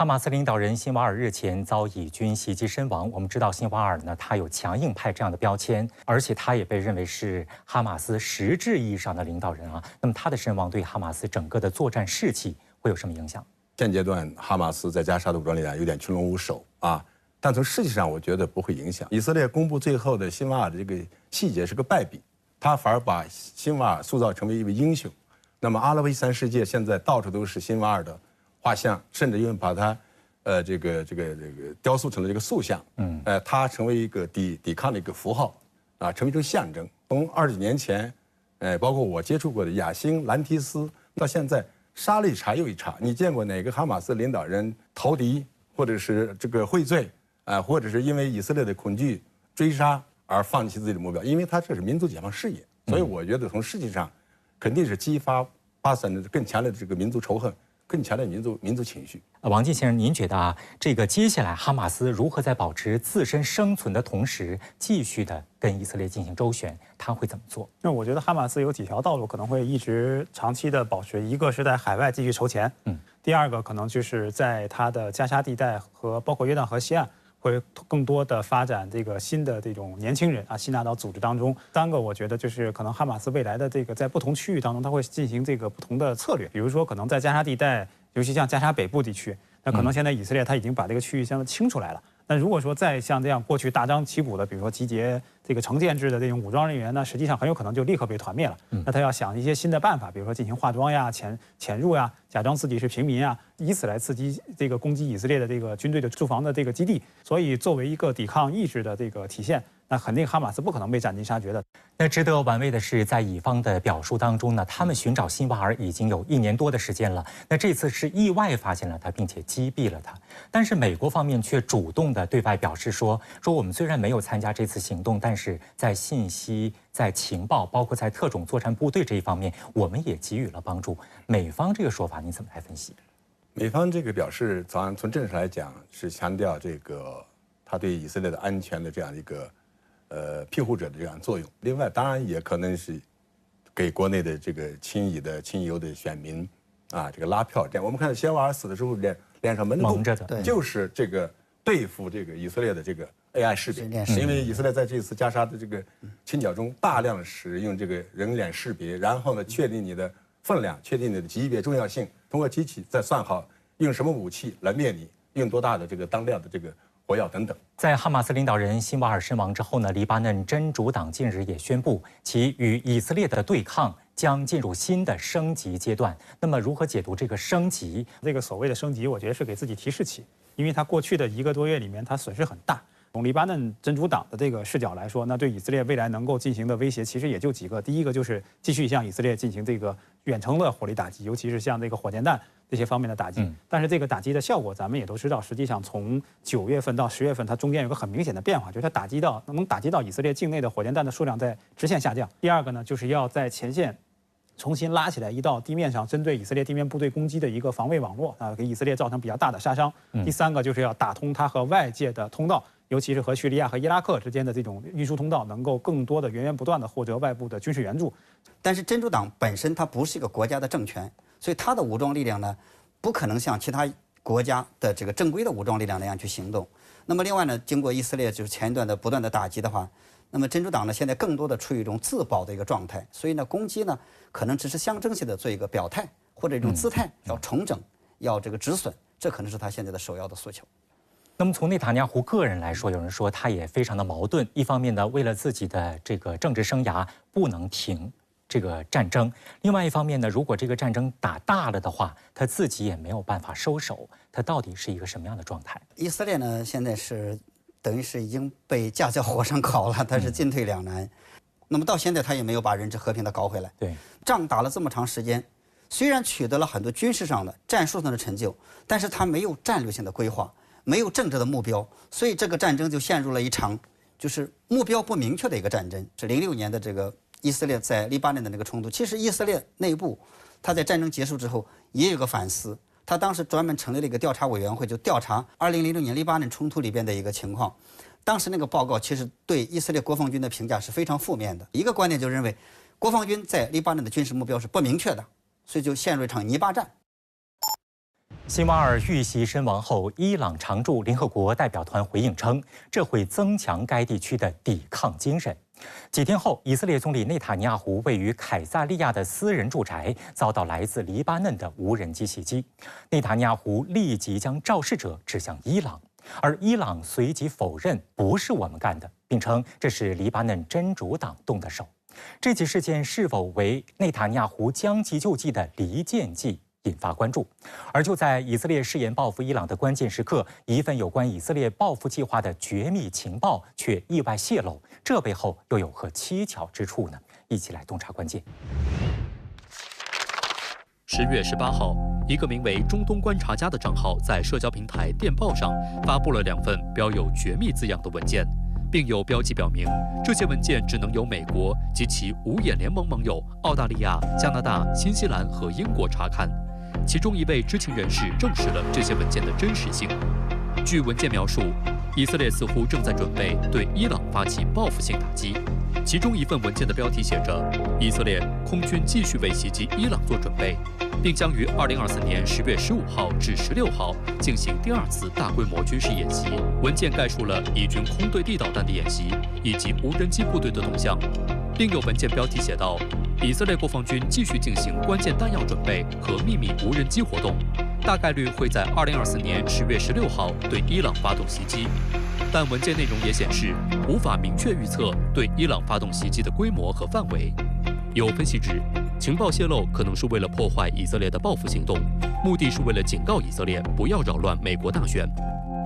哈马斯领导人辛瓦尔日前遭以军袭击身亡。我们知道辛瓦尔呢，他有强硬派这样的标签，而且他也被认为是哈马斯实质意义上的领导人啊。那么他的身亡对哈马斯整个的作战士气会有什么影响？现阶段哈马斯在加沙的武装力量有点群龙无首啊，但从士气上我觉得不会影响。以色列公布最后的辛瓦尔的这个细节是个败笔，他反而把辛瓦尔塑造成为一位英雄。那么阿拉伯伊斯兰世界现在到处都是辛瓦尔的画像，甚至因为把它，这个雕塑成了这个塑像，它成为一个抵抗的一个符号，啊，成为一种象征。从20几年前，包括我接触过的雅辛、兰提斯，到现在杀了一茬又一茬。你见过哪个哈马斯领导人投敌，或者是这个畏罪，或者是因为以色列的恐惧追杀而放弃自己的目标？因为他这是民族解放事业，所以我觉得从实际上，肯定是激发巴散的更强烈的这个民族仇恨。更强烈的民族情绪。王进先生，您觉得啊，这个接下来哈马斯如何在保持自身生存的同时，继续的跟以色列进行周旋，他会怎么做？那我觉得哈马斯有几条道路可能会一直长期的保持，一个是在海外继续筹钱，第二个可能就是在他的加沙地带和包括约旦河西岸。会更多的发展这个新的这种年轻人啊，吸纳到组织当中。三个，我觉得就是可能哈马斯未来的这个在不同区域当中，它会进行这个不同的策略。比如说，可能在加沙地带，尤其像加沙北部地区，那可能现在以色列它已经把这个区域相对清出来了。那如果说再像这样过去大张旗鼓的，比如说集结这个成建制的这种武装人员呢，实际上很有可能就立刻被团灭了。那他要想一些新的办法，比如说进行化妆呀、潜入呀、假装自己是平民啊，以此来刺激这个攻击以色列的这个军队的驻防的这个基地。所以作为一个抵抗意志的这个体现，那肯定哈马斯不可能被斩尽杀绝的。那值得玩味的是，在以方的表述当中呢，他们寻找辛瓦尔已经有1年多的时间了。那这次是意外发现了他，并且击毙了他。但是美国方面却主动的对外表示说我们虽然没有参加这次行动，但是在信息、在情报，包括在特种作战部队这一方面，我们也给予了帮助。美方这个说法你怎么来分析？美方这个表示，从政治来讲是强调这个他对以色列的安全的这样一个庇护者的这样作用。另外，当然也可能是给国内的这个亲友的选民啊这个拉票。这样我们看到辛瓦尔死的时候脸上蒙着的，就是这个对付这个以色列的这个 AI 识别，因为以色列在这次加沙的这个清剿中大量使用这个人脸识别，然后呢确定你的分量，确定你的级别重要性，通过机器再算好用什么武器来灭你，用多大的这个当量的这个火药等等。在哈马斯领导人辛瓦尔身亡之后呢，黎巴嫩真主党近日也宣布，其与以色列的对抗将进入新的升级阶段。那么如何解读这个升级？这个所谓的升级，我觉得是给自己提士气，因为他过去的1个多月里面，他损失很大。从黎巴嫩真主党的这个视角来说，那对以色列未来能够进行的威胁，其实也就几个。第一个就是继续向以色列进行这个远程的火力打击，尤其是像这个火箭弹这些方面的打击。但是这个打击的效果，咱们也都知道，实际上从9月份到10月份，它中间有个很明显的变化，就是它能打击到以色列境内的火箭弹的数量在直线下降。第二个呢，就是要在前线重新拉起来一道地面上针对以色列地面部队攻击的一个防卫网络啊，给以色列造成比较大的杀伤。第三个就是要打通它和外界的通道，尤其是和叙利亚和伊拉克之间的这种运输通道，能够更多的源源不断的获得外部的军事援助。但是真主党本身它不是一个国家的政权，所以它的武装力量呢，不可能像其他国家的这个正规的武装力量那样去行动。那么另外呢，经过以色列就是前一段的不断的打击的话，那么真主党呢现在更多的处于一种自保的一个状态，所以呢攻击呢可能只是象征性的做一个表态或者一种姿态，要重整，要这个止损，这可能是他现在的首要的诉求。那么从内塔尼亚胡个人来说，有人说他也非常的矛盾，一方面呢，为了自己的这个政治生涯不能停这个战争，另外一方面呢，如果这个战争打大了的话，他自己也没有办法收手，他到底是一个什么样的状态？以色列呢现在是等于是已经被架在火上烤了，他是进退两难。那么到现在他也没有把人质和平的搞回来。对，仗打了这么长时间，虽然取得了很多军事上的、战术上的成就，但是他没有战略性的规划，没有政治的目标，所以这个战争就陷入了一场就是目标不明确的一个战争。是06年的这个以色列在黎巴嫩的那个冲突，其实以色列内部他在战争结束之后也有个反思，他当时专门成立了一个调查委员会，就调查2006年黎巴嫩冲突里边的一个情况。当时那个报告其实对以色列国防军的评价是非常负面的，一个观点就认为国防军在黎巴嫩的军事目标是不明确的，所以就陷入一场泥巴战。辛瓦尔遇袭身亡后，伊朗常驻联合国代表团回应称，这会增强该地区的抵抗精神。几天后，以色列总理内塔尼亚胡位于凯撒利亚的私人住宅遭到来自黎巴嫩的无人机袭击，内塔尼亚胡立即将肇事者指向伊朗，而伊朗随即否认不是我们干的，并称这是黎巴嫩真主党动的手。这起事件是否为内塔尼亚胡将计就计的离间计？引发关注，而就在以色列誓言报复伊朗的关键时刻，一份有关以色列报复计划的绝密情报却意外泄露，这背后又有何蹊跷之处呢？一起来洞察关键。10月18号，一个名为“中东观察家”的账号在社交平台电报上发布了2份标有“绝密”字样的文件，并有标记表明，这些文件只能由美国及其五眼联盟盟友澳大利亚、加拿大、新西兰和英国查看。其中一位知情人士证实了这些文件的真实性。据文件描述，以色列似乎正在准备对伊朗发起报复性打击。其中一份文件的标题写着：“以色列空军继续为袭击伊朗做准备，并将于2024年10月15号至16号进行第2次大规模军事演习。”文件概述了以军空对地导弹的演习以及无人机部队的动向。另有文件标题写道：“以色列国防军继续进行关键弹药准备和秘密无人机活动，大概率会在2024年10月16号对伊朗发动袭击。”但文件内容也显示，无法明确预测对伊朗发动袭击的规模和范围。有分析指，情报泄露可能是为了破坏以色列的报复行动，目的是为了警告以色列不要扰乱美国大选。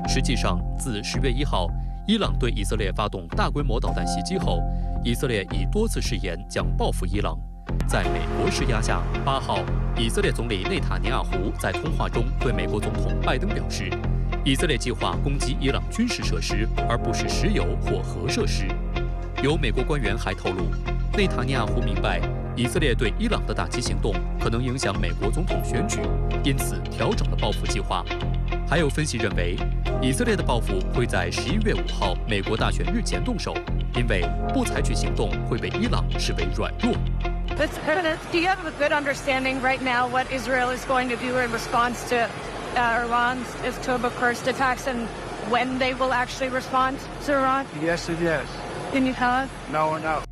实际上，自10月1号伊朗对以色列发动大规模导弹袭击后，以色列已多次誓言将报复伊朗。在美国施压下，8号，以色列总理内塔尼亚胡在通话中对美国总统拜登表示，以色列计划攻击伊朗军事设施，而不是石油或核设施。有美国官员还透露，内塔尼亚胡明白以色列对伊朗的打击行动可能影响美国总统选举，因此调整了报复计划。还有分析认为，以色列的报复会在11月5号美国大选日前动手，因为不采取行动会被伊朗视为软弱。Do you have a good understanding right now what Israel is going to do in response to Iran's October 1st attacks and when they will actually respond to Iran? Yes, it is. Can you tell us? No, no.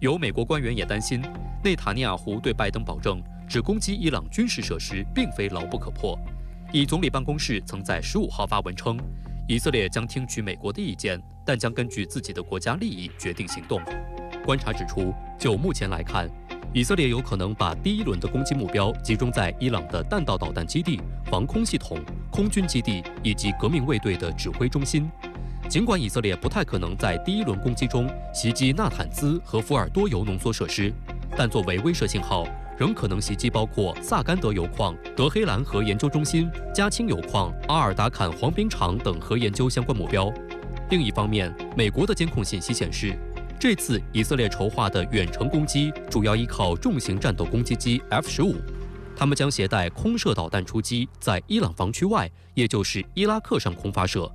有美国官员也担心，内塔尼亚胡对拜登保证只攻击伊朗军事设施并非牢不可破。以总理办公室曾在15号发文称，以色列将听取美国的意见，但将根据自己的国家利益决定行动。观察指出，就目前来看，以色列有可能把第1轮的攻击目标集中在伊朗的弹道导弹基地、防空系统、空军基地以及革命卫队的指挥中心。尽管以色列不太可能在第1轮攻击中袭击纳坦兹和福尔多油浓缩设施，但作为威慑信号，仍可能袭击包括萨甘德油矿、德黑兰核研究中心、加氢油矿、阿尔达坎黄冰厂等核研究相关目标。另一方面，美国的监控信息显示，这次以色列筹划的远程攻击主要依靠重型战斗攻击机 F-15，他们将携带空射导弹出击，在伊朗防区外，也就是伊拉克上空发射。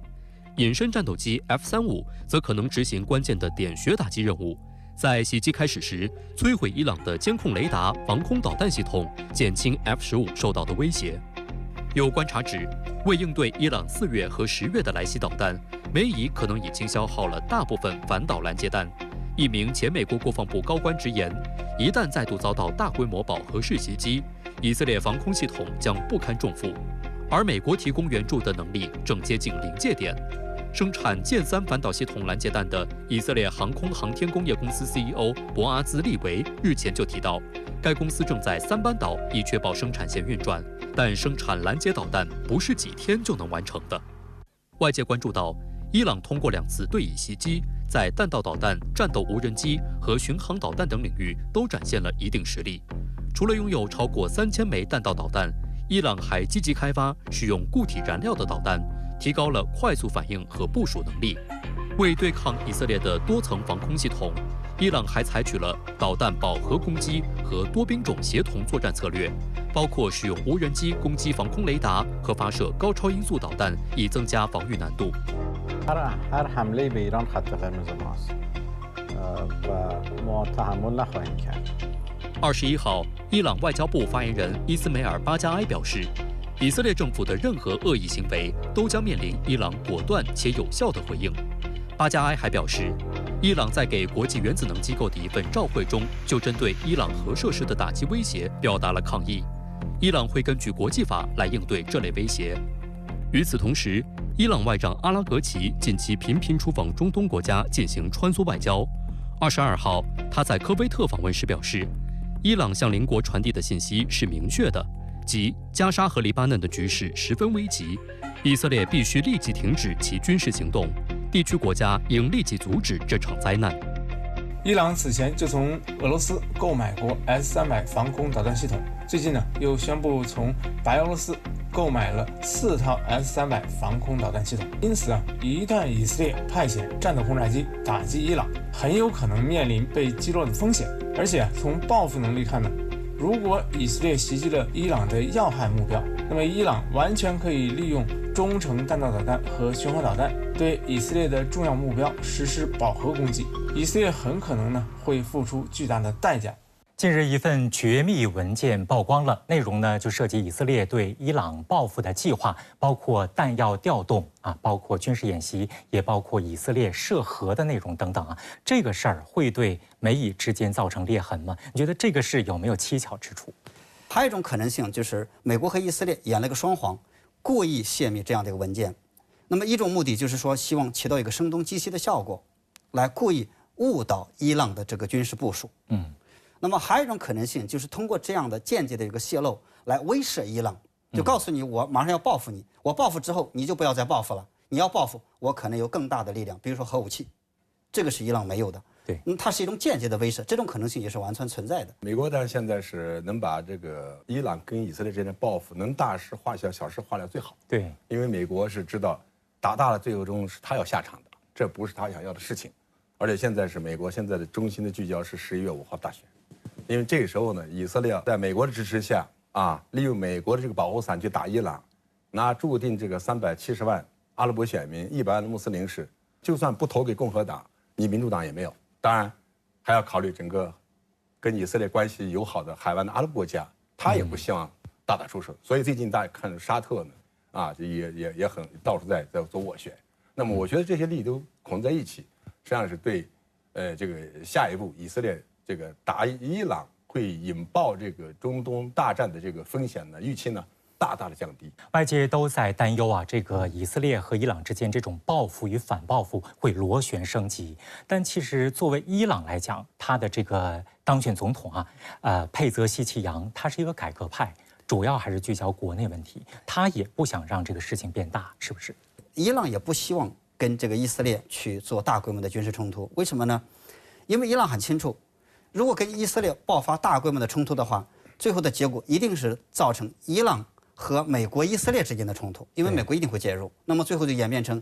隐身战斗机 F-35则可能执行关键的点穴打击任务，在袭击开始时摧毁伊朗的监控雷达、防空导弹系统，减轻 F-15受到的威胁。有观察指，为应对伊朗4月和10月的来袭导弹，美以可能已经消耗了大部分反导拦截弹。一名前美国国防部高官直言，一旦再度遭到大规模饱和式袭击，以色列防空系统将不堪重负，而美国提供援助的能力正接近临界点。生产剑3反导系统拦截弹的以色列航空航天工业公司 CEO 博阿兹利维日前就提到，该公司正在3班岛以确保生产线运转，但生产拦截导弹不是几天就能完成的。外界关注到，伊朗通过2次对以袭击，在弹道导弹、战斗无人机和巡航导弹等领域都展现了一定实力。除了拥有超过3000枚弹道导弹，伊朗还积极开发使用固体燃料的导弹，提高了快速反应和部署能力。为对抗以色列的多层防空系统，伊朗还采取了导弹饱和攻击和多兵种协同作战策略，包括使用无人机攻击防空雷达和发射高超音速导弹，以增加防御难度。هر حمله به ایران خط قرمز ماست و ما تحمل نخواهیم کرد. 21号，伊朗外交部发言人伊斯梅尔巴加埃表示，以色列政府的任何恶意行为都将面临伊朗果断且有效的回应。巴加埃还表示，伊朗在给国际原子能机构的一份照会中，就针对伊朗核设施的打击威胁表达了抗议。伊朗会根据国际法来应对这类威胁。与此同时，伊朗外长阿拉格齐近期频频出访中东国家进行穿梭外交。22号，他在科威特访问时表示，伊朗向邻国传递的信息是明确的，即加沙和黎巴嫩的局势十分危急，以色列必须立即停止其军事行动，地区国家应立即阻止这场灾难。伊朗此前就从俄罗斯购买过 S-300防空导弹系统，最近又宣布从白俄罗斯购买了4套 S-300防空导弹系统。因此一旦以色列派遣战斗轰炸机打击伊朗，很有可能面临被击落的风险。而且从报复能力看如果以色列袭击了伊朗的要害目标，那么伊朗完全可以利用中程弹道导弹和巡航导弹对以色列的重要目标实施饱和攻击，以色列很可能会付出巨大的代价。近日，一份绝密文件曝光了，内容就涉及以色列对伊朗报复的计划，包括弹药调动包括军事演习，也包括以色列涉核的内容等等这个事儿会对美以之间造成裂痕吗？你觉得这个事有没有蹊跷之处？还有一种可能性就是美国和以色列演了个双簧，故意泄密这样的一个文件。那么一种目的就是说，希望起到一个声东击西的效果，来故意误导伊朗的这个军事部署。那么还有一种可能性，就是通过这样的间接的一个泄露来威慑伊朗，就告诉你我马上要报复你，我报复之后你就不要再报复了，你要报复我可能有更大的力量，比如说核武器，这个是伊朗没有的。对，它是一种间接的威慑，这种可能性也是完全存在的。美国当然现在是能把这个伊朗跟以色列之间的报复能大事化小，小事化了最好。对，因为美国是知道打大了最终是他要下场的，这不是他想要的事情。而且现在是美国现在的中心的聚焦是11月5号大选，因为这个时候呢，以色列在美国的支持下利用美国的这个保护伞去打伊朗，那注定这个370万阿拉伯选民、100万的穆斯林是，就算不投给共和党，你民主党也没有。当然，还要考虑整个跟以色列关系友好的海湾的阿拉伯国家，他也不希望大打出手。所以最近大家看沙特呢，也很到处在做斡旋。那么我觉得这些利益都混在一起，实际上是对，这个下一步以色列这个打伊朗会引爆这个中东大战的这个风险呢，预期呢大大的降低。外界都在担忧这个以色列和伊朗之间这种报复与反报复会螺旋升级。但其实作为伊朗来讲，他的这个当选总统佩泽西奇扬，他是一个改革派，主要还是聚焦国内问题，他也不想让这个事情变大，是不是？伊朗也不希望跟这个以色列去做大规模的军事冲突，为什么呢？因为伊朗很清楚，如果跟以色列爆发大规模的冲突的话，最后的结果一定是造成伊朗和美国、以色列之间的冲突，因为美国一定会介入，那么最后就演变成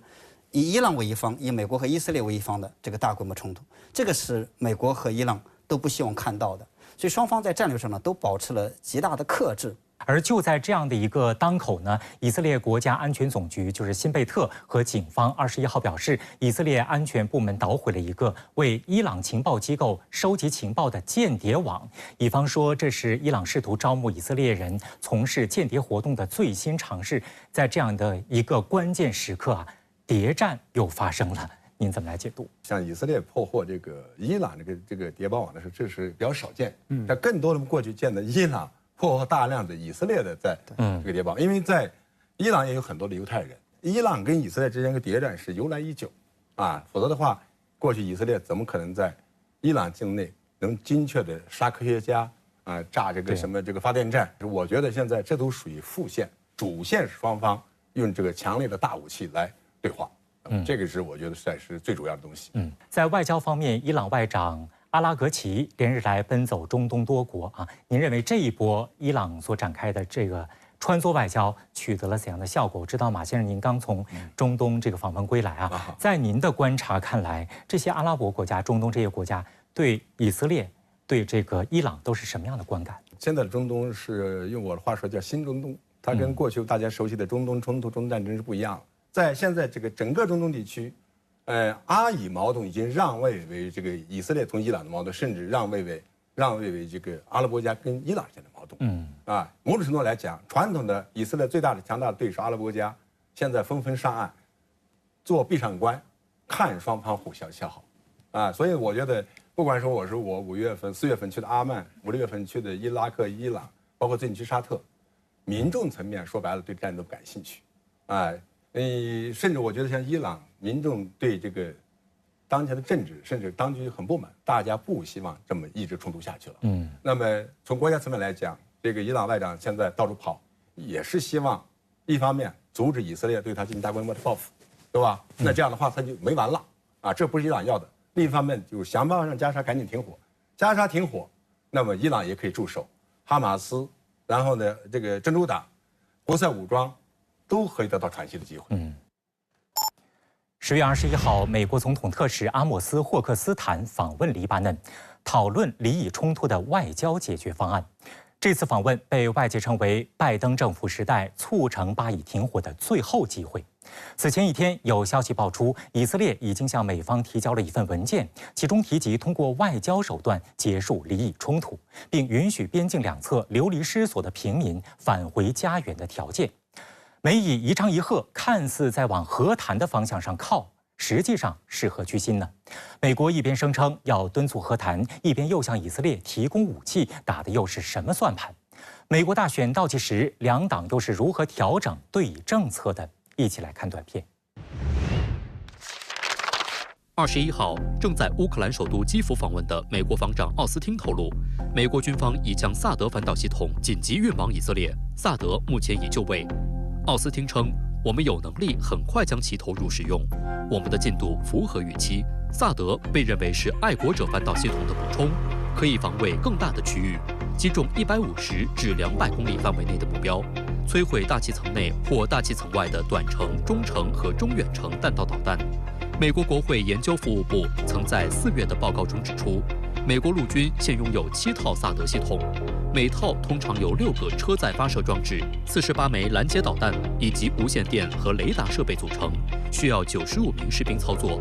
以伊朗为一方，以美国和以色列为一方的这个大规模冲突，这个是美国和伊朗都不希望看到的，所以双方在战略上呢都保持了极大的克制。而就在这样的一个当口呢，以色列国家安全总局就是辛贝特和警方21号表示，以色列安全部门捣毁了一个为伊朗情报机构收集情报的间谍网。以方说，这是伊朗试图招募以色列人从事间谍活动的最新尝试。在这样的一个关键时刻谍战又发生了。您怎么来解读？像以色列破获这个伊朗这个谍报网的时候，这是比较少见。但更多的过去见的伊朗破获大量的以色列的在这个谍报，因为在伊朗也有很多的犹太人，伊朗跟以色列之间的谍战是由来已久，否则的话，过去以色列怎么可能在伊朗境内能精确的杀科学家炸这个什么这个发电站？我觉得现在这都属于副线，主线是双方用这个强烈的大武器来对话，这个是我觉得算是最主要的东西。在外交方面，伊朗外长阿拉格齐连日来奔走中东多国您认为这一波伊朗所展开的这个穿梭外交取得了怎样的效果？我知道马先生您刚从中东这个访问归来在您的观察看来，这些阿拉伯国家、中东这些国家对以色列、对这个伊朗都是什么样的观感？现在的中东是用我的话说叫新中东，它跟过去大家熟悉的中东冲突、中东战争是不一样的。在现在这个整个中东地区，阿以矛盾已经让位为这个以色列同伊朗的矛盾，甚至让让位为这个阿拉伯国家跟伊朗之间的矛盾。某种程度来讲，传统的以色列最大的强大的对手阿拉伯国家，现在纷纷上岸，做闭上关，看双方互相消耗。所以我觉得，不管说我5月份、4月份去的阿曼，5、6月份去的伊拉克、伊朗，包括最近去沙特，民众层面说白了对战争不感兴趣。甚至我觉得像伊朗民众对这个当前的政治甚至当局很不满，大家不希望这么一直冲突下去了。那么从国家层面来讲，这个伊朗外长现在到处跑，也是希望一方面阻止以色列对他进行大规模的报复，对吧？那这样的话他就没完了这不是伊朗要的。另一方面就想办法让加沙赶紧停火，加沙停火，那么伊朗也可以驻守，哈马斯，然后呢这个真主党、国塞武装都可以得到喘息的机会。10月21号，美国总统特使阿莫斯·霍克斯坦访问黎巴嫩，讨论黎以冲突的外交解决方案。这次访问被外界称为拜登政府时代促成巴以停火的最后机会。此前一天，有消息爆出，以色列已经向美方提交了一份文件，其中提及通过外交手段结束黎以冲突，并允许边境两侧流离失所的平民返回家园的条件。美以一唱一和，看似在往和谈的方向上靠，实际上是何居心呢？美国一边声称要敦促和谈，一边又向以色列提供武器，打的又是什么算盘？美国大选倒计时，两党又是如何调整对以政策的？一起来看短片。21号，正在乌克兰首都基辅访问的美国防长奥斯汀透露，美国军方已将萨德反导系统紧急运往以色列，萨德目前已就位。奥斯汀称，我们有能力很快将其投入使用，我们的进度符合预期。萨德被认为是爱国者反导系统的补充，可以防卫更大的区域，击中150至200公里范围内的目标，摧毁大气层内或大气层外的短程、中程和中远程弹道导弹。美国国会研究服务部曾在4月的报告中指出，美国陆军现拥有7套萨德系统，每套通常由6个车载发射装置、48枚拦截导弹以及无线电和雷达设备组成，需要95名士兵操作。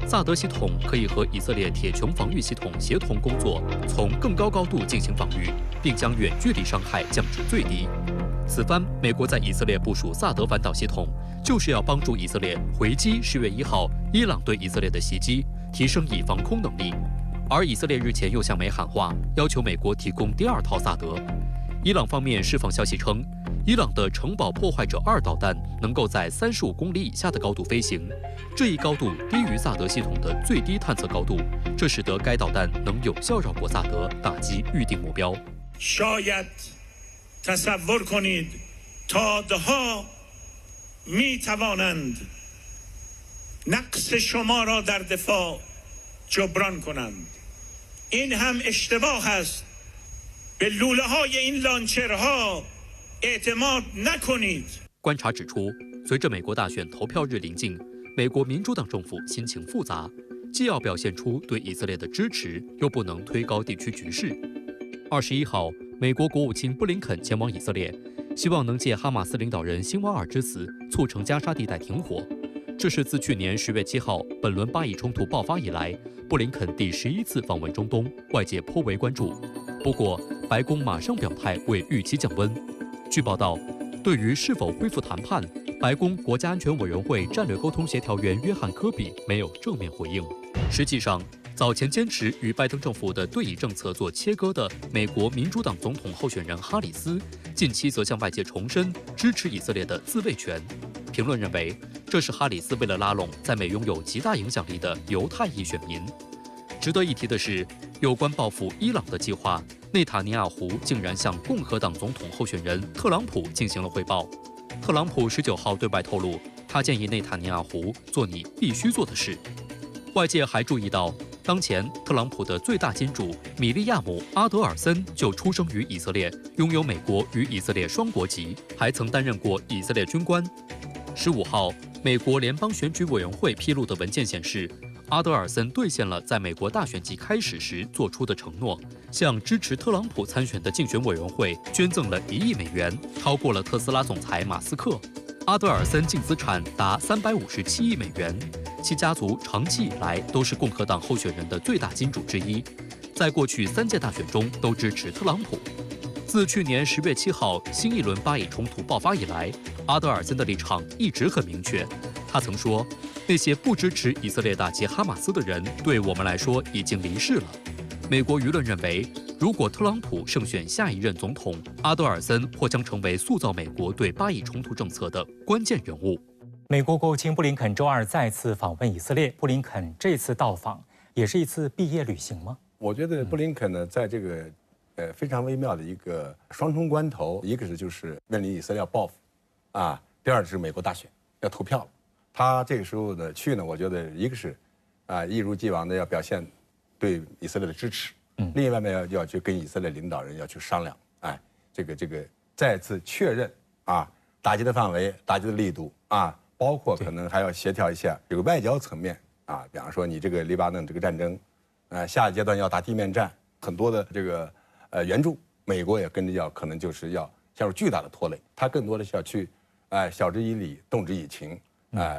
萨德系统可以和以色列铁穹防御系统协同工作，从更高高度进行防御，并将远距离伤害降至最低。此番美国在以色列部署萨德反导系统，就是要帮助以色列回击10月1号伊朗对以色列的袭击，提升以防空能力。而以色列日前又向美喊话，要求美国提供第2套萨德。伊朗方面释放消息称，伊朗的城堡破坏者2导弹能够在35公里以下的高度飞行，这一高度低于萨德系统的最低探测高度，这使得该导弹能有效绕过萨德，打击预定目标。تصور کنید تا دهها می توانند نقص شما را در دفاع جبران کنند این هم اشتباه است به لوله های این لانچرها اعتماد نکنید。观察指出，随着美国大选投票日临近，美国民主党政府心情复杂，既要表现出对以色列的支持，又不能推高地区局势。21号，美国国务卿布林肯前往以色列，希望能借哈马斯领导人辛瓦尔之死促成加沙地带停火。这是自去年10月7号本轮巴以冲突爆发以来，布林肯第11次访问中东，外界颇为关注。不过，白宫马上表态为预期降温。据报道，对于是否恢复谈判，白宫国家安全委员会战略沟通协调员约翰·科比没有正面回应。实际上，早前坚持与拜登政府的对以政策做切割的美国民主党总统候选人哈里斯，近期则向外界重申支持以色列的自卫权。评论认为，这是哈里斯为了拉拢在美拥有极大影响力的犹太裔选民。值得一提的是，有关报复伊朗的计划，内塔尼亚胡竟然向共和党总统候选人特朗普进行了汇报。特朗普19号对外透露，他建议内塔尼亚胡做你必须做的事。外界还注意到，当前特朗普的最大金主米利亚姆·阿德尔森就出生于以色列，拥有美国与以色列双国籍，还曾担任过以色列军官。15号，美国联邦选举委员会披露的文件显示，阿德尔森兑现了在美国大选季开始时做出的承诺，向支持特朗普参选的竞选委员会捐赠了1亿美元，超过了特斯拉总裁马斯克。阿德尔森净资产达357亿美元，其家族长期以来都是共和党候选人的最大金主之一。在过去3届大选中都支持特朗普。自去年10月7号新一轮巴以冲突爆发以来，阿德尔森的立场一直很明确。他曾说，那些不支持以色列打击哈马斯的人，对我们来说已经离世了。美国舆论认为，如果特朗普胜选下一任总统，阿德尔森或将成为塑造美国对巴以冲突政策的关键人物。美国国务卿布林肯周2再次访问以色列，布林肯这次到访也是一次毕业旅行吗？我觉得布林肯呢，在这个非常微妙的一个双重关头，一个是就是面临以色列要报复，啊，第二是美国大选要投票了。他这个时候的去呢，我觉得一个是一如既往的要表现对以色列的支持，另一方面要去跟以色列领导人要去商量，这个再次确认打击的范围、打击的力度包括可能还要协调一下这个外交层面比方说你这个黎巴嫩这个战争，下一阶段要打地面战，很多的这个援助，美国也跟着可能就是要陷入巨大的拖累，他更多的是要去晓之以理，动之以情，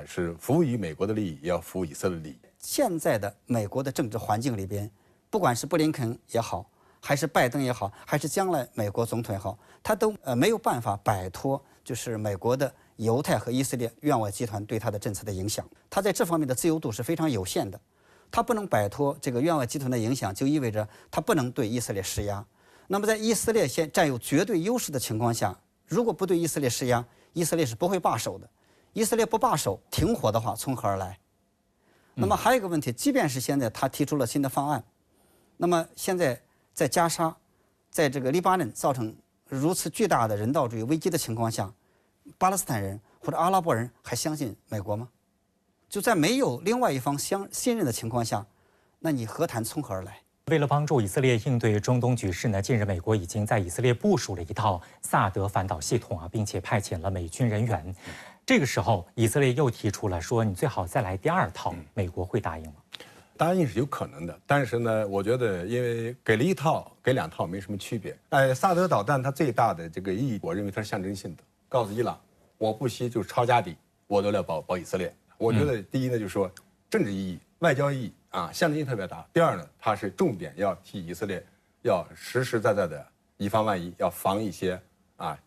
是服务于美国的利益，也要服务以色列的利益。现在的美国的政治环境里边，不管是布林肯也好，还是拜登也好，还是将来美国总统也好，他都没有办法摆脱就是美国的犹太和以色列院外集团对他的政策的影响。他在这方面的自由度是非常有限的，他不能摆脱这个院外集团的影响，就意味着他不能对以色列施压。那么在以色列现占有绝对优势的情况下，如果不对以色列施压，以色列是不会罢手的。以色列不罢手，停火的话从何而来？那么还有一个问题，即便是现在他提出了新的方案，那么现在在加沙，在这个黎巴嫩造成如此巨大的人道主义危机的情况下，巴勒斯坦人或者阿拉伯人还相信美国吗？就在没有另外一方信任的情况下，那你和谈从何而来？为了帮助以色列应对中东局势呢，近日美国已经在以色列部署了一套萨德反导系统并且派遣了美军人员。这个时候，以色列又提出了说，你最好再来第2套，美国会答应吗？答应是有可能的，但是呢，我觉得因为给了1套，给2套没什么区别。萨德导弹它最大的这个意义，我认为它是象征性的，告诉伊朗，我不惜就是抄家底，我都要保以色列。我觉得第一呢，就是说政治意义、外交意义象征意义特别大。第二呢，它是重点要替以色列要实实在在的以防万一，要防一些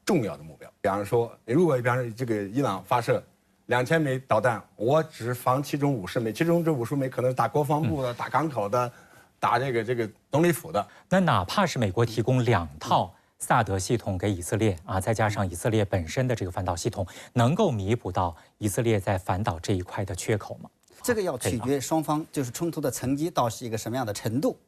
重要的目标。比方说，如果比方说这个伊朗发射2000枚导弹，我只防其中50枚，其中这50枚可能是打国防部的、打港口的、打这个总理府的。那哪怕是美国提供2套萨德系统给以色列再加上以色列本身的这个反导系统，能够弥补到以色列在反导这一块的缺口吗？这个要取决双方就是冲突的层级到是一个什么样的程度。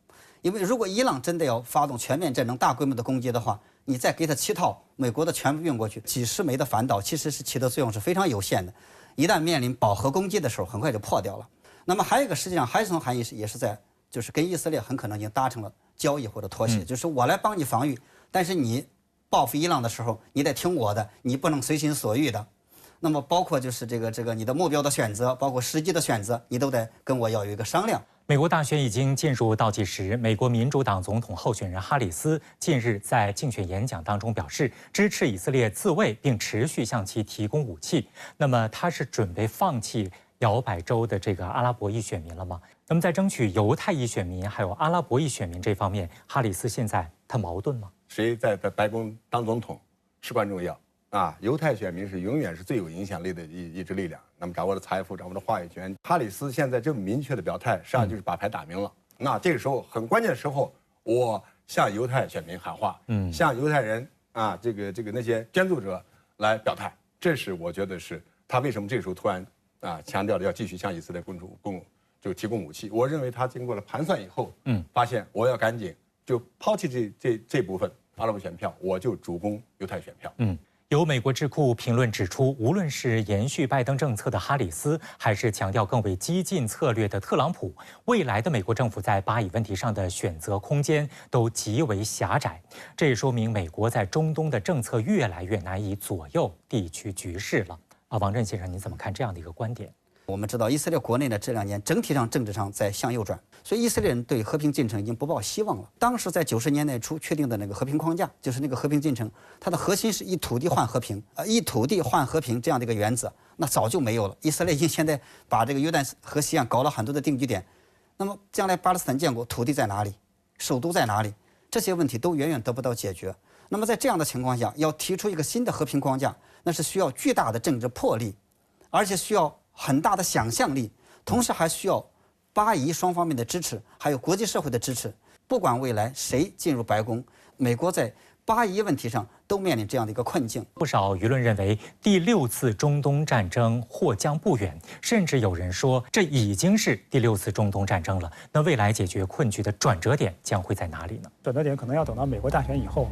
因为如果伊朗真的要发动全面战争、大规模的攻击的话，你再给他7套美国的全部运过去，几十枚的反导其实是起的作用是非常有限的。一旦面临饱和攻击的时候，很快就破掉了。那么还有一个，实际上还有一层含义也是在，就是跟以色列很可能已经达成了交易或者妥协，就是我来帮你防御，但是你报复伊朗的时候，你得听我的，你不能随心所欲的。那么包括就是这个你的目标的选择，包括时机的选择，你都得跟我要有一个商量。美国大选已经进入倒计时，美国民主党总统候选人哈里斯近日在竞选演讲当中表示，支持以色列自卫，并持续向其提供武器。那么他是准备放弃摇摆州的这个阿拉伯裔选民了吗？那么在争取犹太裔选民还有阿拉伯裔选民这方面，哈里斯现在他矛盾吗？谁在白宫当总统至关重要。犹太选民是永远是最有影响力的一支力量，那么掌握了财富，掌握了话语权。哈里斯现在这么明确的表态，实际上就是把牌打明了。那这个时候很关键的时候，我向犹太选民喊话，向犹太人这个那些捐助者来表态。这是我觉得是他为什么这个时候突然强调的要继续向以色列就提供武器。我认为他经过了盘算以后，发现我要赶紧就抛弃这部分阿拉伯选票，我就主攻犹太选票。有美国智库评论指出，无论是延续拜登政策的哈里斯，还是强调更为激进策略的特朗普，未来的美国政府在巴以问题上的选择空间都极为狭窄。这也说明美国在中东的政策越来越难以左右地区局势了。王震先生，您怎么看这样的一个观点？我们知道，以色列国内呢这2年整体上政治上在向右转，所以以色列人对和平进程已经不抱希望了。当时在90年代初确定的那个和平框架，就是那个和平进程，它的核心是以土地换和平，以土地换和平这样的一个原则，那早就没有了。以色列已经现在把这个约旦河西岸搞了很多的定居点，那么将来巴勒斯坦建国，土地在哪里？首都在哪里？这些问题都远远得不到解决。那么在这样的情况下，要提出一个新的和平框架，那是需要巨大的政治魄力，而且需要很大的想象力，同时还需要巴以双方面的支持，还有国际社会的支持。不管未来谁进入白宫，美国在巴以问题上都面临这样的一个困境。不少舆论认为，第6次中东战争或将不远，甚至有人说这已经是第6次中东战争了。那未来解决困局的转折点将会在哪里呢？转折点可能要等到美国大选以后。